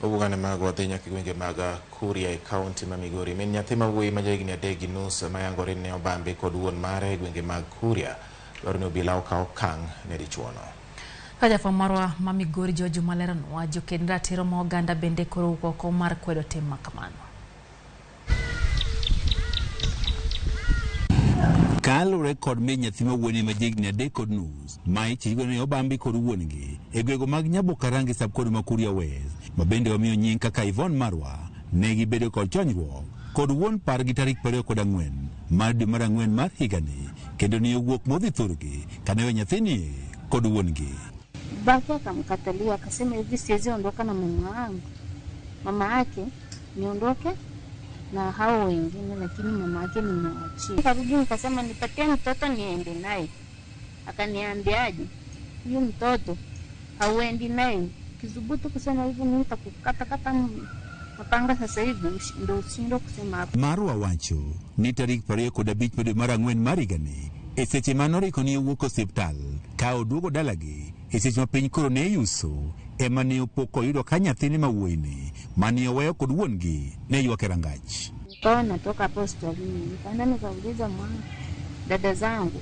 Obugane mag wadhinya kigwenge mag Kuria e kaunti ma Migori. Min nyathi ma wuoyi ma jahigni 3 gi nus ma yangore ne obambe kod wuon mare e gwenge mag Kuria dwaro ni obila okaw okang' ne dichuono. Jafwambo marwa ma Migori George Malera wacho kendo ratiro ma oganda bende koro oko mar kwedo tim makamano. Kalure kod min nyathi ma wuoyi ma jahigni 3 kod nus ma ichigo ne obambe kod wuongi e gwego mag Nyabokarangi sab-kod ma Kuria West ma bende omiyo nying kaka Yvonne Marwa ne gibedo kod chonyruok kod wuon pargi tarik 24 mar dwe mar ang'wen mar higani kendo ni owuok modhi thurgi kane nyathini kod wuongi. Baba akamkatalia akasema hivi siwezi ondoka na mama yake niondoke na hao wengine, lakini mama yake nimewachia. Karudi nikasema nipatie mtoto niende naye. Akaniambiaje, huyu mtoto hauendi naye, kizubutu kusema hivyo mimi nitakukata mapanga sasa hivi ndio usindo kusema hapo. Marwa wacho ni tarik 25 dwe mar ang'wen mar higani e seche manoriko ni owuok osiptal ka oduogo dalagi e seche ma piny koro ne yuso ema ne opoko yudo ka nyathini ma wuoyini mane oweyo kod wuongi ne ywak e rangach. Nikawa natoka hapo hospitalini nikaenda nikauliza dada zangu,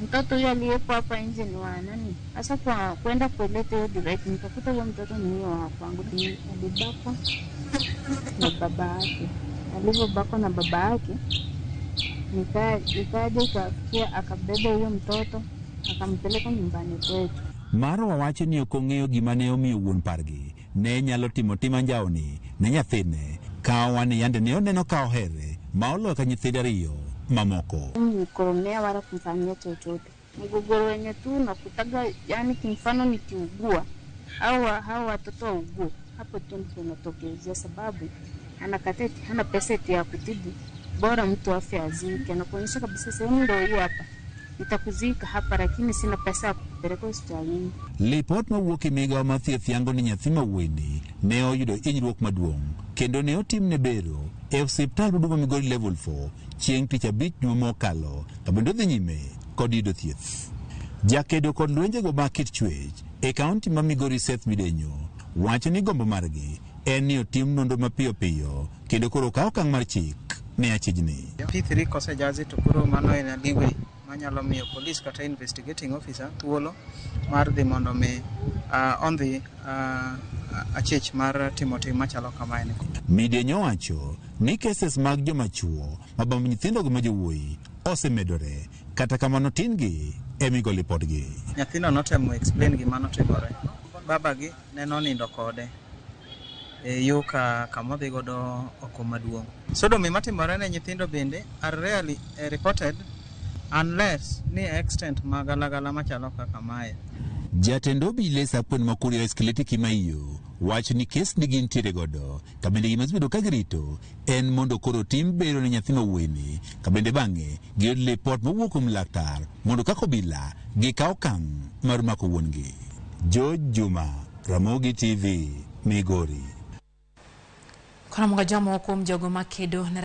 mtoto huyo aliyepo hapa nje ni wa nani? Sasa kwa kwenda kuleta hiyo direct nikakuta huyo mtoto ni wa kwangu. Alibakwa na baba yake. Alivyobakwa na baba yake nikaja ikafikia akabeba huyo mtoto akampeleka nyumbani kwetu. Marwa wacho ni ok ong'eyo gima ne omiyo wuon pargi ne nyalo timo tim anjawni ne nyathine ka wane yande ne oneno ka ohere ma oloyo ka nyithinde ariyo mamoko. Mkoromea wala kumfanyia chochote. Mgogoro wenye tu nakutaga, yani kimfano nikiugua au hao watoto waugua, hapo tu ndipo inatokezea, sababu hana pesa ya kutibu, bora mtu afya azike na kuonyesha kabisa sehemu ndio hii hapa, nitakuzika hapa lakini sina pesa ya kupeleka hospitalini. Lipot mawuok e migawo mar thieth yango ni nyathi ma wuoyini ne oyudo hinyruok maduong' kendo ne otimne bero e osiptal maduong' Migori level 4 chieng' tich abich dwe mokalo to bende dhi nyime kod yudo thieth. Jakedo kod lwenjego mag kit chwech e kaunti ma Migori Seth Midenyo wacho ni gombo margi en ni otim nonro mapiyo piyo kendo koro kawo okang' mar chik ne achijni. P3 kosejazi to koro mano en gigo manyalo miyo polis kata investigating officer thuolo mar dhi mondo mi ondhi achich mar timo tim machalo kamae. Midenyo wacho ni cases mag joma chuo mabambo nyithindogo ma jowuoyi osemedore kata kamano tin-gi emigo lipotgi. Nyathino notemo explain gima notimore. Babagi ne nonindo kode yo kama odhi godo oko maduong'. Sodomi matimore ne nyithindo bende are rarely reported unless ni extent magalagala machalo kaka mae. Jatend obila sab-kod ma Kuria Eskeleti Kimaiyo wacho ni kes ni gintiere godo ka bende gima bedo ka girito en mondo koro tim bero ne nyathi ma wuoyini ka bende bang'e giyud lipot mowuok kuom laktar mondo kaka obila gikaw okang' mar mako wuongi. George Juma, Ramogi TV, Migori. Kuna mga jamo kuom jogo makedo